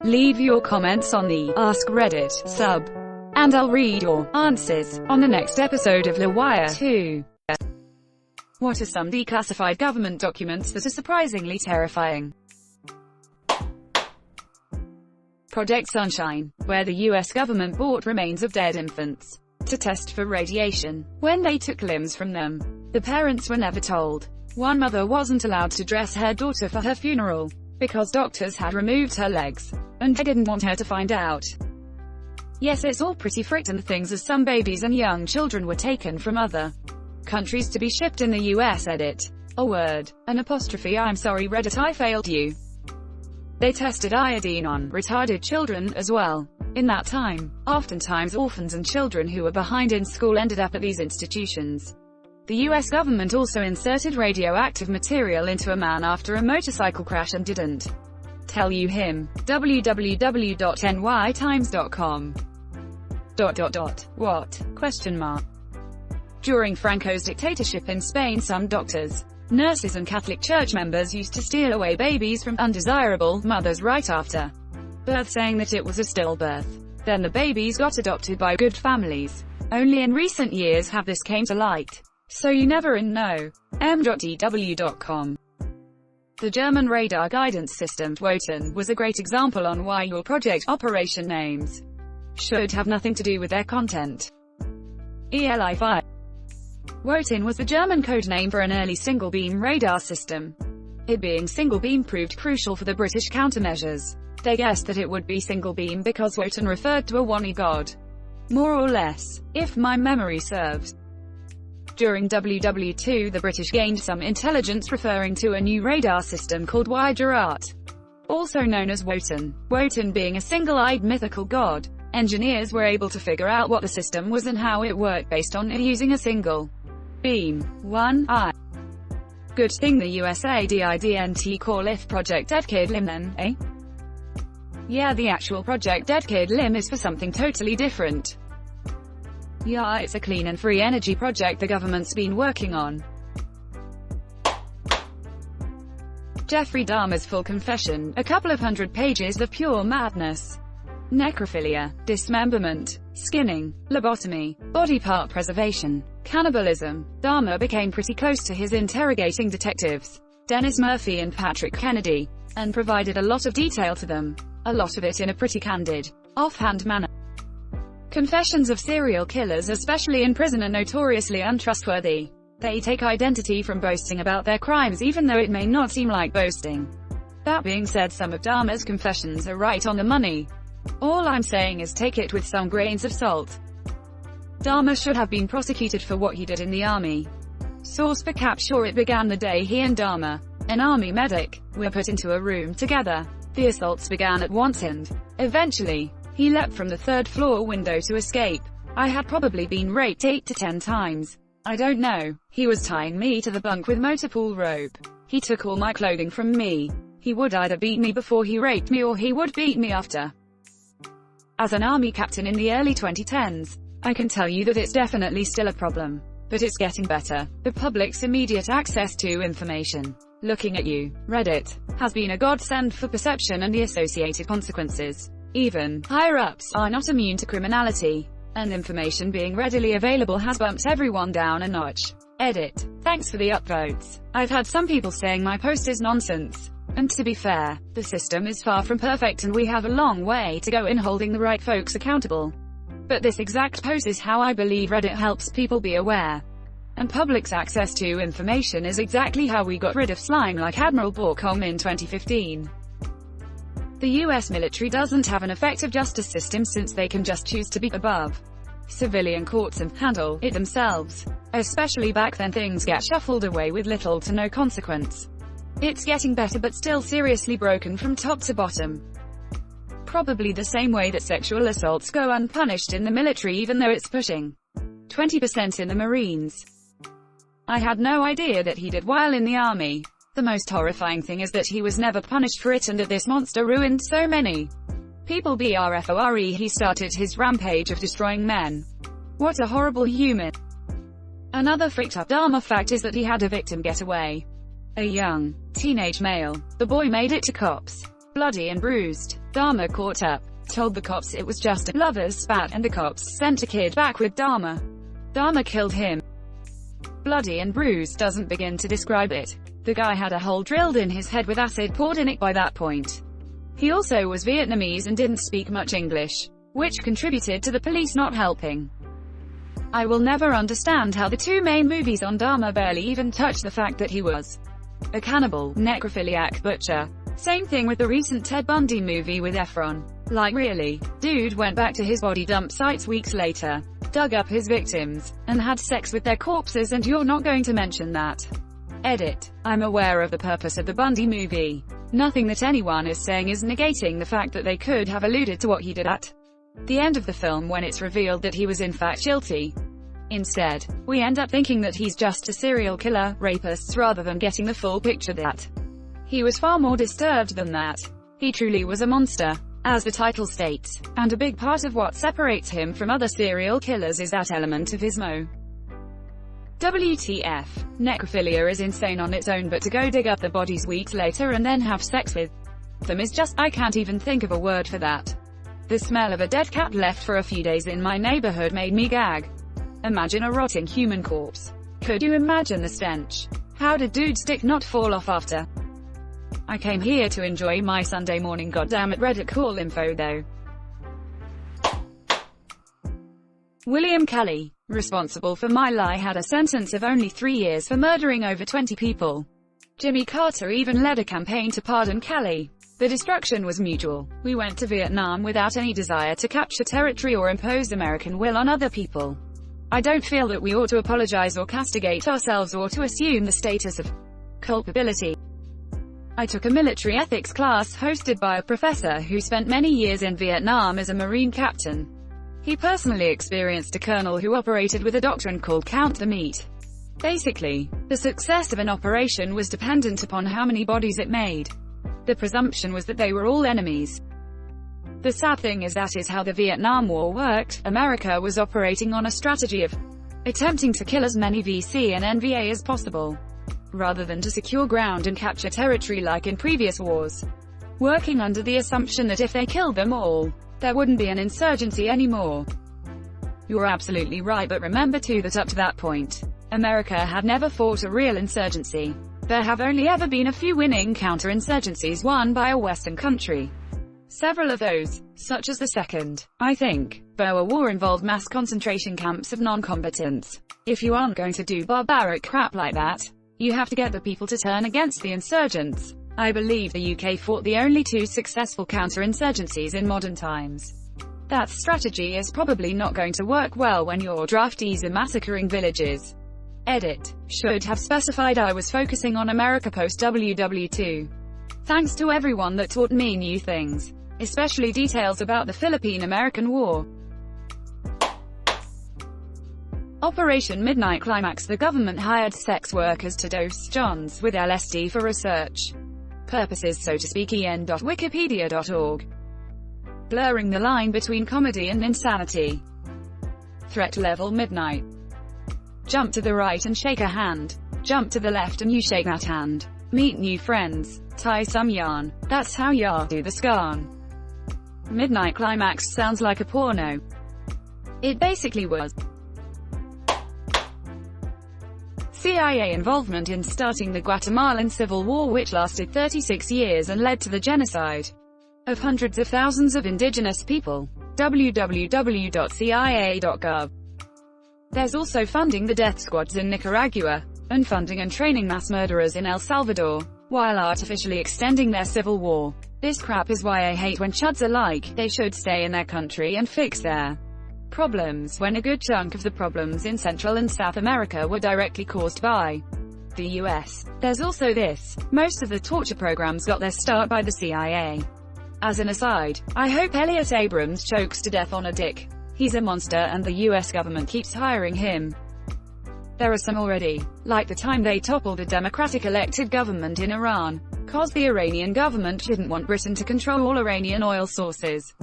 Leave your comments on the Ask Reddit sub, and I'll read your answers on the next episode of LWIAR 2. What are some declassified government documents that are surprisingly terrifying? Project Sunshine, where the US government bought remains of dead infants to test for radiation. When they took limbs from them, the parents were never told. One mother wasn't allowed to dress her daughter for her funeral, because doctors had removed her legs, and they didn't want her to find out. Yes, it's all pretty frickin' things, as some babies and young children were taken from other countries to be shipped in the US. Edit. A word. An apostrophe. I'm sorry Reddit, I failed you. They tested iodine on retarded children as well. In that time, oftentimes orphans and children who were behind in school ended up at these institutions. The US government also inserted radioactive material into a man after a motorcycle crash and didn't tell you him. www.nytimes.com. What? Question mark. During Franco's dictatorship in Spain, some doctors, nurses and Catholic Church members used to steal away babies from undesirable mothers right after birth, saying that it was a stillbirth. Then the babies got adopted by good families. Only in recent years have this came to light. So you never know. m.dw.com. The German radar guidance system, Wotan, was a great example on why your project operation names should have nothing to do with their content. ELI5. Wotan was the German code name for an early single-beam radar system. It being single-beam proved crucial for the British countermeasures. They guessed that it would be single-beam because Wotan referred to a one god. More or less, if my memory serves. During WW2, the British gained some intelligence referring to a new radar system called LWIAR, also known as Wotan. Wotan being a single-eyed mythical god, engineers were able to figure out what the system was and how it worked based on it using a single beam. 1 eye. Good thing the USA didn't call it Project Dead Kid Limb then, eh? Yeah, the actual Project Dead Kid Limb is for something totally different. Yeah, it's a clean and free energy project the government's been working on. Jeffrey Dahmer's full confession, a couple of 100 pages of pure madness. Necrophilia, dismemberment, skinning, lobotomy, body part preservation, cannibalism. Dahmer became pretty close to his interrogating detectives, Dennis Murphy and Patrick Kennedy, and provided a lot of detail to them. A lot of it in a pretty candid, offhand manner. Confessions of serial killers, especially in prison, are notoriously untrustworthy. They take identity from boasting about their crimes even though it may not seem like boasting. That being said, some of Dahmer's confessions are right on the money. All I'm saying is take it with some grains of salt. Dahmer should have been prosecuted for what he did in the army. Source for capture: it began the day he and Dahmer, an army medic, were put into a room together. The assaults began at once and, eventually, he leapt from the third-floor window to escape. I had probably been raped 8 to 10 times. I don't know. He was tying me to the bunk with motorpool rope. He took all my clothing from me. He would either beat me before he raped me or he would beat me after. As an army captain in the early 2010s, I can tell you that it's definitely still a problem. But it's getting better. The public's immediate access to information, looking at you, Reddit, has been a godsend for perception and the associated consequences. Even higher-ups are not immune to criminality, and information being readily available has bumped everyone down a notch. Edit. Thanks for the upvotes. I've had some people saying my post is nonsense. And to be fair, the system is far from perfect and we have a long way to go in holding the right folks accountable. But this exact post is how I believe Reddit helps people be aware. And public's access to information is exactly how we got rid of slime like Admiral Borcom in 2015. The US military doesn't have an effective justice system since they can just choose to be above civilian courts and handle it themselves. Especially back then, things get shuffled away with little to no consequence. It's getting better but still seriously broken from top to bottom. Probably the same way that sexual assaults go unpunished in the military even though it's pushing 20% in the Marines. I had no idea that he did while in the army. The most horrifying thing is that he was never punished for it and that this monster ruined so many people. Before he started his rampage of destroying men. What a horrible human. Another freaked up Dahmer fact is that he had a victim get away. A young, teenage male. The boy made it to cops, bloody and bruised. Dahmer caught up, told the cops it was just a lover's spat, and the cops sent a kid back with Dahmer. Dahmer killed him. Bloody and bruised doesn't begin to describe it. The guy had a hole drilled in his head with acid poured in it by that point. He also was Vietnamese and didn't speak much English, which contributed to the police not helping. I will never understand how the two main movies on Dahmer barely even touch the fact that he was a cannibal, necrophiliac butcher. Same thing with the recent Ted Bundy movie with Efron. Like really? Dude went back to his body dump sites weeks later, dug up his victims, and had sex with their corpses, and you're not going to mention that. Edit. I'm aware of the purpose of the Bundy movie. Nothing that anyone is saying is negating the fact that they could have alluded to what he did at the end of the film when it's revealed that he was in fact guilty. Instead, we end up thinking that he's just a serial killer, rapist, rather than getting the full picture that he was far more disturbed than that. He truly was a monster, as the title states, and a big part of what separates him from other serial killers is that element of ismo. WTF. Necrophilia is insane on its own, but to go dig up the bodies weeks later and then have sex with them is just, I can't even think of a word for that. The smell of a dead cat left for a few days in my neighborhood made me gag. Imagine a rotting human corpse. Could you imagine the stench? How did dude's dick not fall off after? I came here to enjoy my Sunday morning, goddammit. Reddit call info though. William Kelly, responsible for My Lie, had a sentence of only 3 years for murdering over 20 people. Jimmy Carter even led a campaign to pardon Kelly. The destruction was mutual. We went to Vietnam without any desire to capture territory or impose American will on other people. I don't feel that we ought to apologize or castigate ourselves or to assume the status of culpability. I took a military ethics class hosted by a professor who spent many years in Vietnam as a Marine captain. He personally experienced a colonel who operated with a doctrine called count the meat. Basically, the success of an operation was dependent upon how many bodies it made. The presumption was that they were all enemies. The sad thing is that is how the Vietnam War worked. America was operating on a strategy of attempting to kill as many VC and NVA as possible, rather than to secure ground and capture territory like in previous wars, working under the assumption that if they killed them all, there wouldn't be an insurgency anymore. You're absolutely right, but remember too that up to that point, America had never fought a real insurgency. There have only ever been a few winning counterinsurgencies won by a Western country. Several of those, such as the Second, I think, Boer War, involved mass concentration camps of non-combatants. If you aren't going to do barbaric crap like that, you have to get the people to turn against the insurgents. I believe the UK fought the only 2 successful counterinsurgencies in modern times. That strategy is probably not going to work well when your draftees are massacring villages. Edit. Should have specified I was focusing on America post WW2. Thanks to everyone that taught me new things, especially details about the Philippine-American War. Operation Midnight Climax. The government hired sex workers to dose Johns with LSD for research purposes, so to speak. en.wikipedia.org. Blurring the line between comedy and insanity. Threat level midnight. Jump to the right and shake a hand. Jump to the left and you shake that hand. Meet new friends. Tie some yarn. That's how ya do the scarn. Midnight Climax sounds like a porno. It basically was. CIA involvement in starting the Guatemalan Civil War, which lasted 36 years and led to the genocide of hundreds of thousands of indigenous people. www.cia.gov. There's also funding the death squads in Nicaragua, and funding and training mass murderers in El Salvador, while artificially extending their civil war. This crap is why I hate when chuds are like, they should stay in their country and fix their problems, when a good chunk of the problems in Central and South America were directly caused by the US. There's also this. Most of the torture programs got their start by the CIA. As an aside, I hope Elliot Abrams chokes to death on a dick. He's a monster and the US government keeps hiring him. There are some already, like the time they toppled a democratic elected government in Iran, cause the Iranian government didn't want Britain to control all Iranian oil sources.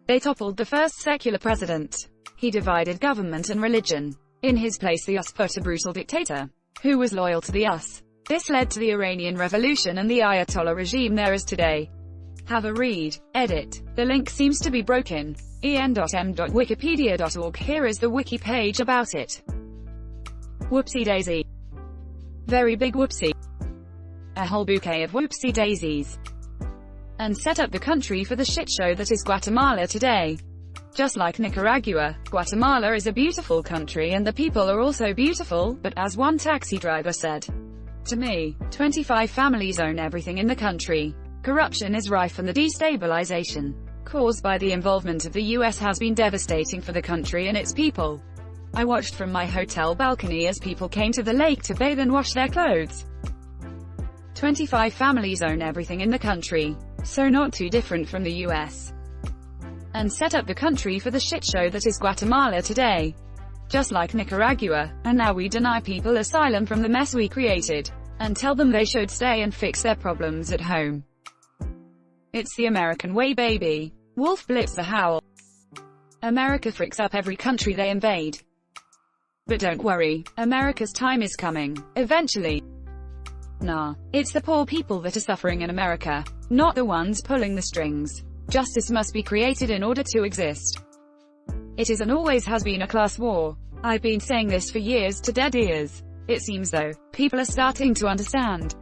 They toppled the first secular president. He divided government and religion. In his place the US put a brutal dictator, who was loyal to the US. This led to the Iranian Revolution and the Ayatollah regime there is today. Have a read. Edit. The link seems to be broken. en.m.wikipedia.org. Here is the wiki page about it. Whoopsie daisy. Very big whoopsie. A whole bouquet of whoopsie daisies. And set up the country for the shit show that is Guatemala today. Just like Nicaragua, Guatemala is a beautiful country and the people are also beautiful, but as one taxi driver said to me, 25 families own everything in the country. Corruption is rife and the destabilization caused by the involvement of the US has been devastating for the country and its people. I watched from my hotel balcony as people came to the lake to bathe and wash their clothes. 25 families own everything in the country, so not too different from the US. And set up the country for the shit show that is Guatemala today. Just like Nicaragua, and now we deny people asylum from the mess we created, and tell them they should stay and fix their problems at home. It's the American way, baby. Wolf Blitz the howl. America freaks up every country they invade. But don't worry, America's time is coming, eventually. Nah, it's the poor people that are suffering in America, not the ones pulling the strings. Justice must be created in order to exist. It is and always has been a class war. I've been saying this for years to dead ears. It seems though, people are starting to understand.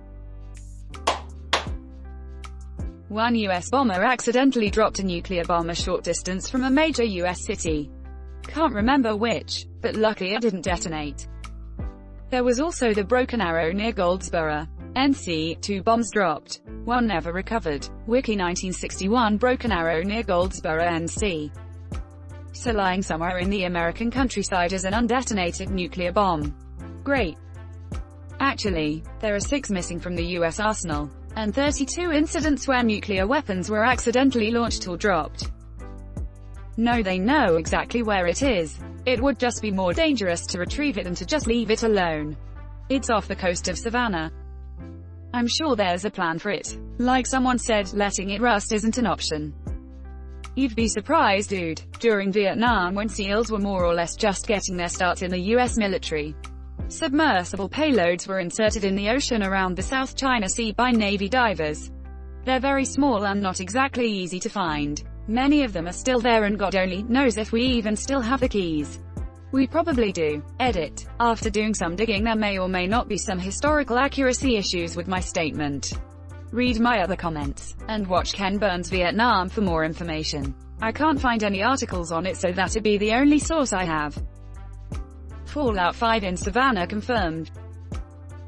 One US bomber accidentally dropped a nuclear bomb a short distance from a major US city. Can't remember which, but luckily it didn't detonate. There was also the Broken Arrow near Goldsboro, NC, 2 bombs dropped. One never recovered. Wiki 1961 Broken Arrow near Goldsboro, NC. So lying somewhere in the American countryside is an undetonated nuclear bomb. Great. Actually, there are 6 missing from the US arsenal, and 32 incidents where nuclear weapons were accidentally launched or dropped. No, they know exactly where it is. It would just be more dangerous to retrieve it than to just leave it alone. It's off the coast of Savannah. I'm sure there's a plan for it. Like someone said, letting it rust isn't an option. You'd be surprised, dude. During Vietnam, when SEALs were more or less just getting their start in the US military, submersible payloads were inserted in the ocean around the South China Sea by Navy divers. They're very small and not exactly easy to find. Many of them are still there and God only knows if we even still have the keys. We probably do. Edit. After doing some digging, there may or may not be some historical accuracy issues with my statement. Read my other comments, and watch Ken Burns' Vietnam for more information. I can't find any articles on it, so that'd be the only source I have. Fallout 5 in Savannah confirmed.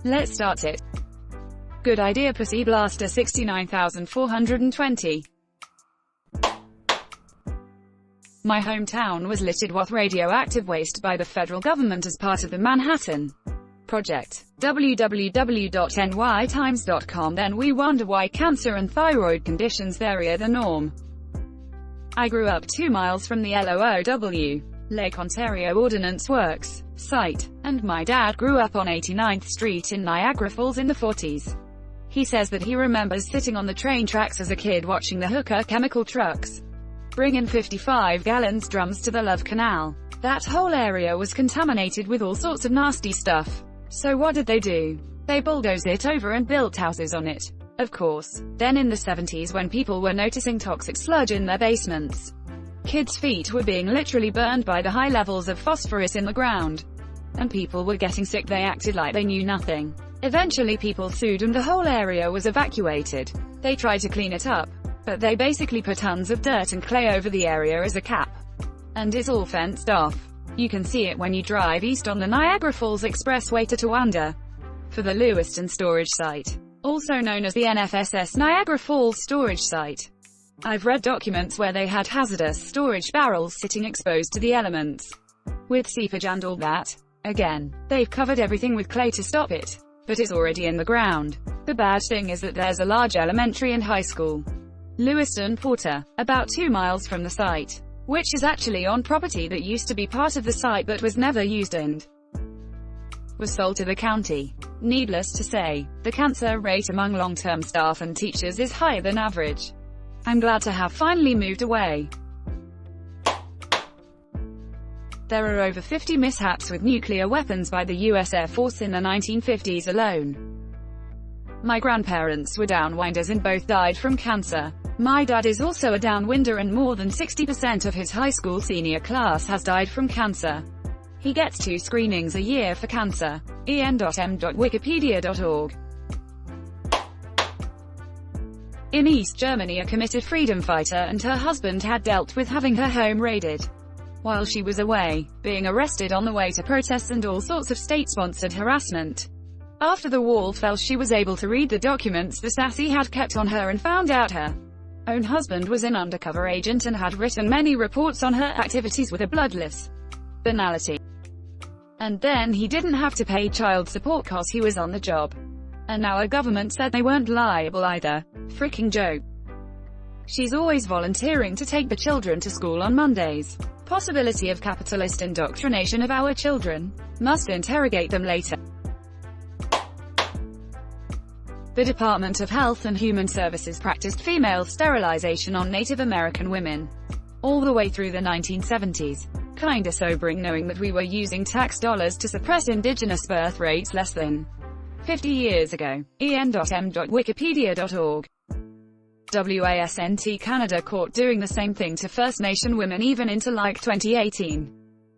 Let's start it. Good idea. Pussy Blaster 69420. My hometown was littered with radioactive waste by the federal government as part of the Manhattan Project. www.nytimes.com. Then we wonder why cancer and thyroid conditions vary are the norm. I grew up 2 miles from the LOOW, Lake Ontario Ordnance Works, site, and my dad grew up on 89th Street in Niagara Falls in the 40s. He says that he remembers sitting on the train tracks as a kid watching the hooker chemical trucks bring in 55 gallons drums to the Love Canal. That whole area was contaminated with all sorts of nasty stuff. So what did they do? They bulldozed it over and built houses on it. Of course. Then in the 70s, when people were noticing toxic sludge in their basements, kids' feet were being literally burned by the high levels of phosphorus in the ground, and people were getting sick, they acted like they knew nothing. Eventually people sued and the whole area was evacuated. They tried to clean it up, but they basically put tons of dirt and clay over the area as a cap. And it's all fenced off. You can see it when you drive east on the Niagara Falls Expressway to Towanda, for the Lewiston storage site, also known as the NFSS Niagara Falls storage site. I've read documents where they had hazardous storage barrels sitting exposed to the elements, with seepage and all that. Again, they've covered everything with clay to stop it, but it's already in the ground. The bad thing is that there's a large elementary and high school, Lewiston Porter, about 2 miles from the site, which is actually on property that used to be part of the site but was never used and was sold to the county. Needless to say, the cancer rate among long-term staff and teachers is higher than average. I'm glad to have finally moved away. There are over 50 mishaps with nuclear weapons by the US Air Force in the 1950s alone. My grandparents were downwinders and both died from cancer. My dad is also a downwinder and more than 60% of his high school senior class has died from cancer. He gets 2 screenings a year for cancer. en.m.wikipedia.org. In East Germany, a committed freedom fighter and her husband had dealt with having her home raided while she was away, being arrested on the way to protests and all sorts of state-sponsored harassment. After the wall fell, she was able to read the documents the Stasi had kept on her and found out her own husband was an undercover agent and had written many reports on her activities with a bloodless banality. And then he didn't have to pay child support cause he was on the job. And now our government said they weren't liable either. Freaking joke. She's always volunteering to take the children to school on Mondays. Possibility of capitalist indoctrination of our children. Must interrogate them later. The Department of Health and Human Services practiced female sterilization on Native American women all the way through the 1970s. Kinda sobering knowing that we were using tax dollars to suppress indigenous birth rates less than 50 years ago. en.m.wikipedia.org. WASNT Canada caught doing the same thing to First Nation women even into like 2018.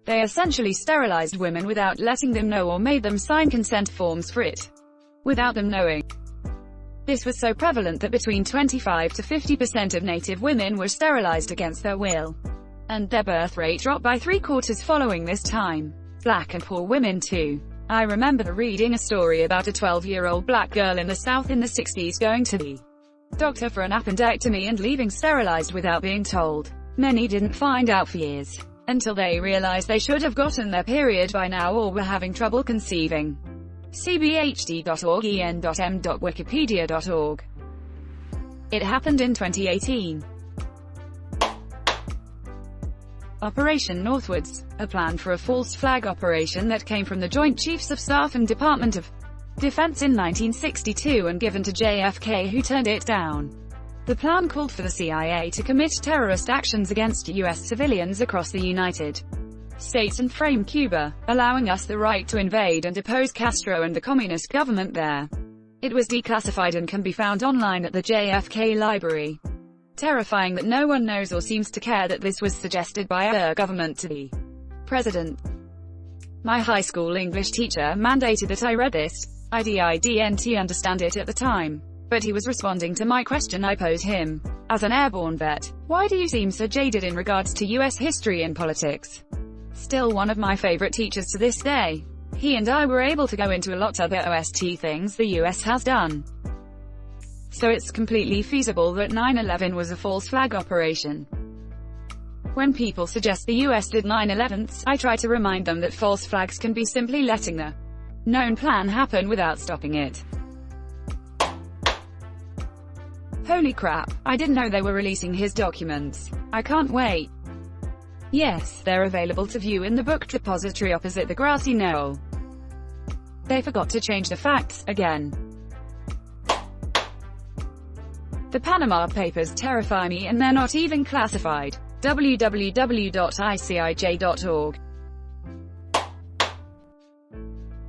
They essentially sterilized women without letting them know or made them sign consent forms for it without them knowing. This was so prevalent that between 25 to 50% of Native women were sterilized against their will, and their birth rate dropped by 3/4 following this time. Black and poor women too. I remember reading a story about a 12-year-old black girl in the South in the 60s going to the doctor for an appendectomy and leaving sterilized without being told. Many didn't find out for years, until they realized they should have gotten their period by now or were having trouble conceiving. cbhd.org. en.m.wikipedia.org. It happened in 2018. Operation Northwards, a plan for a false flag operation that came from the Joint Chiefs of Staff and Department of Defense in 1962 and given to JFK, who turned it down. The plan called for the CIA to commit terrorist actions against U.S. civilians across the United States and frame Cuba, allowing us the right to invade and depose Castro and the communist government there. It was declassified and can be found online at the JFK Library. Terrifying that no one knows or seems to care that this was suggested by our government to the president. My high school English teacher mandated that I read this. I didn't understand it at the time, but he was responding to my question I posed him. As an airborne vet, why do you seem so jaded in regards to US history and politics? Still one of my favorite teachers to this day. He and I were able to go into a lot other OST things the US has done. So it's completely feasible that 9/11 was a false flag operation. When people suggest the US did 9/11s, I try to remind them that false flags can be simply letting the known plan happen without stopping it. Holy crap, I didn't know they were releasing his documents. I can't wait. Yes, they're available to view in the book depository opposite the grassy knoll. They forgot to change the facts, again. The Panama Papers terrify me and they're not even classified. www.icij.org.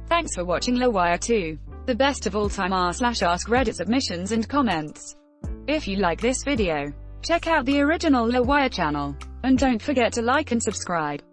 Thanks for watching LWIAR 2. The best of all time r/AskReddit submissions and comments. If you like this video, check out the original LWIAR channel. And don't forget to like and subscribe.